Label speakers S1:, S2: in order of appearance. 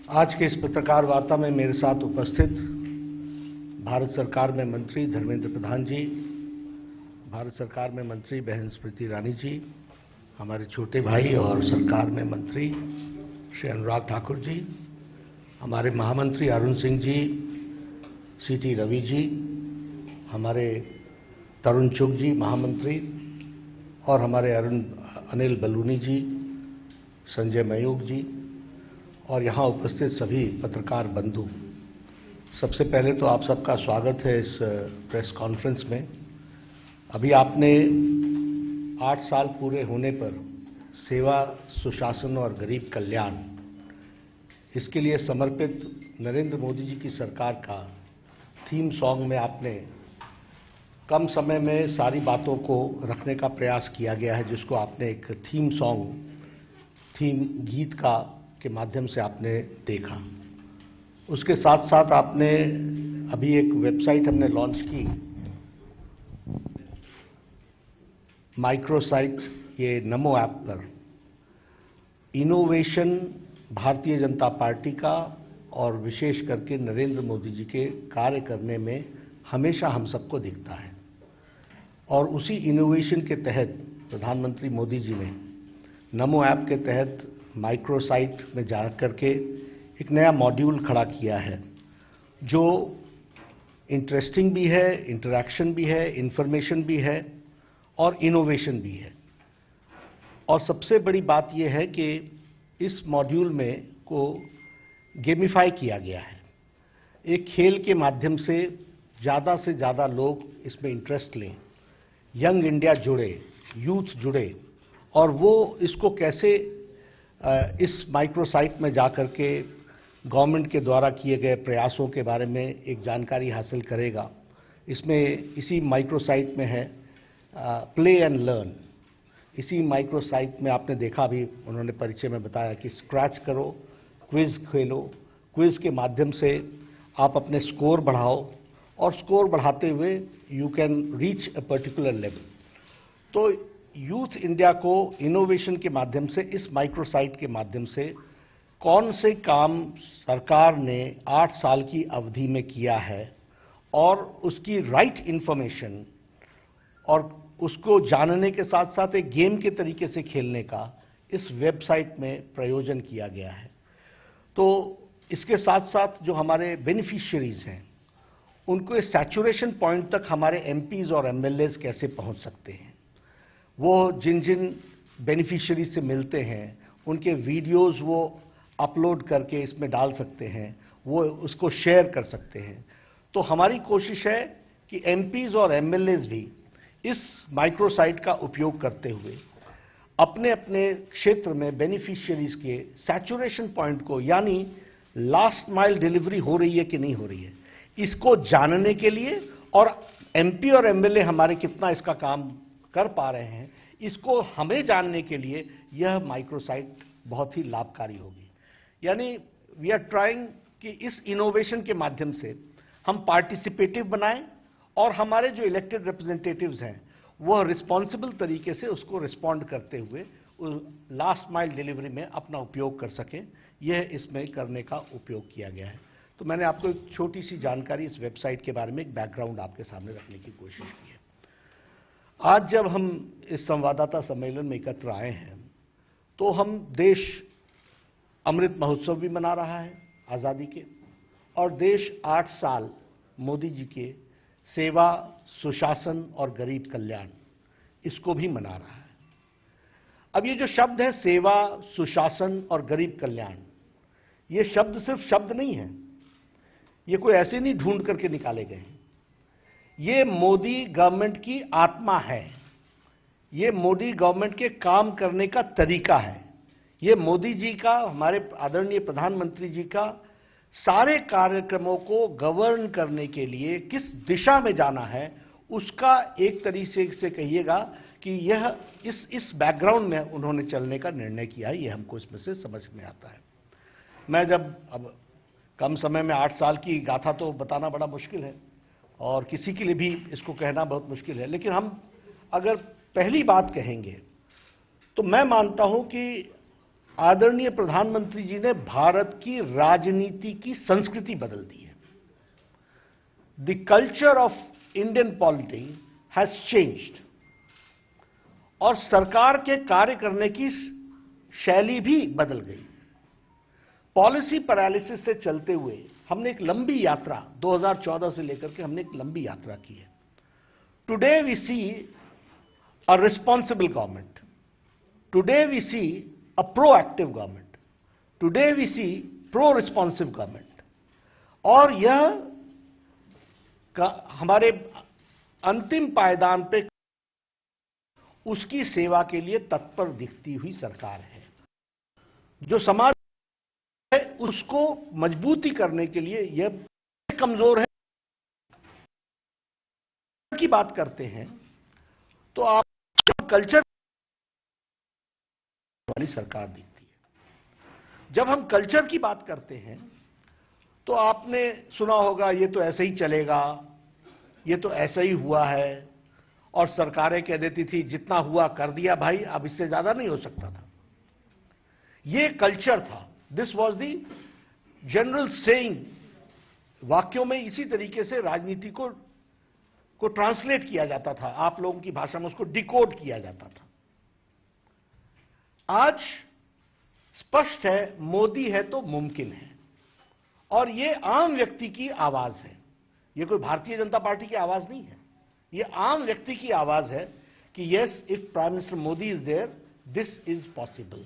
S1: आज के इस पत्रकार वार्ता में मेरे साथ उपस्थित भारत सरकार में मंत्री धर्मेंद्र प्रधान जी, भारत सरकार में मंत्री बहन स्मृति ईरानी जी, हमारे छोटे भाई और सरकार में मंत्री श्री अनुराग ठाकुर जी, हमारे महामंत्री अरुण सिंह जी, सीटी रवि जी, हमारे तरुण चुग जी महामंत्री, और हमारे अनिल बलूनी जी, संजय मयूख जी, और यहाँ उपस्थित सभी पत्रकार बंधु। सबसे पहले तो आप सबका स्वागत है इस प्रेस कॉन्फ्रेंस में। अभी आपने 8 साल पूरे होने पर सेवा, सुशासन और गरीब कल्याण, इसके लिए समर्पित नरेंद्र मोदी जी की सरकार का थीम सॉन्ग में आपने कम समय में सारी बातों को रखने का प्रयास किया गया है, जिसको आपने एक थीम सॉन्ग, थीम गीत का के माध्यम से आपने देखा। उसके साथ साथ आपने अभी एक वेबसाइट हमने लॉन्च की, माइक्रोसाइट, ये नमो ऐप पर इनोवेशन भारतीय जनता पार्टी का और विशेष करके नरेंद्र मोदी जी के कार्य करने में हमेशा हम सबको दिखता है। और उसी इनोवेशन के तहत प्रधानमंत्री मोदी जी ने नमो ऐप के तहत माइक्रोसाइट में जा करके एक नया मॉड्यूल खड़ा किया है, जो इंटरेस्टिंग भी है, इंटरैक्शन भी है, इंफॉर्मेशन भी है और इनोवेशन भी है। और सबसे बड़ी बात यह है कि इस मॉड्यूल में को गेमिफाई किया गया है। एक खेल के माध्यम से ज़्यादा लोग इसमें इंटरेस्ट लें, यंग इंडिया जुड़े, यूथ जुड़े, और वो इसको कैसे इस माइक्रोसाइट में जाकर के गवर्नमेंट के द्वारा किए गए प्रयासों के बारे में एक जानकारी हासिल करेगा। इसमें इसी माइक्रोसाइट में है प्ले एंड लर्न। इसी माइक्रोसाइट में आपने देखा, भी उन्होंने परिचय में बताया कि स्क्रैच करो, क्विज खेलो, क्विज के माध्यम से आप अपने स्कोर बढ़ाओ और स्कोर बढ़ाते हुए you can reach a particular level. तो यूथ इंडिया को इनोवेशन के माध्यम से, इस माइक्रोसाइट के माध्यम से कौन से काम सरकार ने 8 साल की अवधि में किया है और उसकी राइट इंफॉर्मेशन और उसको जानने के साथ साथ एक गेम के तरीके से खेलने का इस वेबसाइट में प्रयोजन किया गया है। तो इसके साथ साथ जो हमारे बेनिफिशियरीज हैं, उनको इस सैचुरेशन पॉइंट तक हमारे एमपीज और एमएलएज कैसे पहुंच सकते हैं, वो जिन जिन बेनिफिशियरी से मिलते हैं उनके वीडियोस वो अपलोड करके इसमें डाल सकते हैं, वो उसको शेयर कर सकते हैं। तो हमारी कोशिश है कि एमपीज और एमएलएज भी इस माइक्रोसाइट का उपयोग करते हुए अपने अपने क्षेत्र में बेनिफिशियरीज के सैचुरेशन पॉइंट को, यानी लास्ट माइल डिलीवरी हो रही है कि नहीं हो रही है, इसको जानने के लिए, और एमपी और एमएलए हमारे कितना इसका काम कर पा रहे हैं, इसको हमें जानने के लिए यह माइक्रोसाइट बहुत ही लाभकारी होगी। यानी वी आर ट्राइंग कि इस इनोवेशन के माध्यम से हम पार्टिसिपेटिव बनाएं और हमारे जो इलेक्टेड रिप्रेजेंटेटिव्स हैं वह रिस्पॉन्सिबल तरीके से उसको रिस्पॉन्ड करते हुए लास्ट माइल डिलीवरी में अपना उपयोग कर सकें। यह इसमें करने का उपयोग किया गया है। तो मैंने आपको एक छोटी सी जानकारी इस वेबसाइट के बारे में, एक बैकग्राउंड आपके सामने रखने की कोशिश की है। आज जब हम इस संवाददाता सम्मेलन में एकत्र आए हैं, तो हम देश अमृत महोत्सव भी मना रहा है आज़ादी के, और देश 8 साल मोदी जी के सेवा, सुशासन और गरीब कल्याण, इसको भी मना रहा है। अब ये जो शब्द है सेवा, सुशासन और गरीब कल्याण, ये शब्द सिर्फ शब्द नहीं है, ये कोई ऐसे नहीं ढूंढ करके निकाले गए हैं। ये मोदी गवर्नमेंट की आत्मा है, ये मोदी गवर्नमेंट के काम करने का तरीका है, ये मोदी जी का, हमारे आदरणीय प्रधानमंत्री जी का सारे कार्यक्रमों को गवर्न करने के लिए किस दिशा में जाना है, उसका एक तरीके से कहिएगा कि यह इस बैकग्राउंड में उन्होंने चलने का निर्णय किया है। ये हमको इसमें से समझ में आता है। मैं जब अब कम समय में 8 साल की गाथा तो बताना बड़ा मुश्किल है और किसी के लिए भी इसको कहना बहुत मुश्किल है, लेकिन हम अगर पहली बात कहेंगे तो मैं मानता हूं कि आदरणीय प्रधानमंत्री जी ने भारत की राजनीति की संस्कृति बदल दी है। The culture of Indian polity has changed और सरकार के कार्य करने की शैली भी बदल गई। पॉलिसी पैरालिसिस से चलते हुए हमने एक लंबी यात्रा 2014 से लेकर के हमने एक लंबी यात्रा की है। Today we see a responsible government, today we see a proactive government, today we see pro responsive government. और यह हमारे अंतिम पायदान पे उसकी सेवा के लिए तत्पर दिखती हुई सरकार है। जो समाज है उसको मजबूती करने के लिए यह कमजोर है की बात करते हैं तो आप कल्चर वाली सरकार दिखती है। जब हम कल्चर की बात करते हैं तो आपने सुना होगा ये तो ऐसे ही चलेगा, ये तो ऐसा ही हुआ है, और सरकारें कह देती थी जितना हुआ कर दिया भाई, अब इससे ज्यादा नहीं हो सकता था। ये कल्चर था, this was the general saying. वाक्यों में इसी तरीके से राजनीति को ट्रांसलेट किया जाता था, आप लोगों की भाषा में उसको डिकोड किया जाता था। आज स्पष्ट है, मोदी है तो मुमकिन है, और ये आम व्यक्ति की आवाज है। ये कोई भारतीय जनता पार्टी की आवाज नहीं है, ये आम व्यक्ति की आवाज है कि yes, if prime minister Modi is there, this is possible.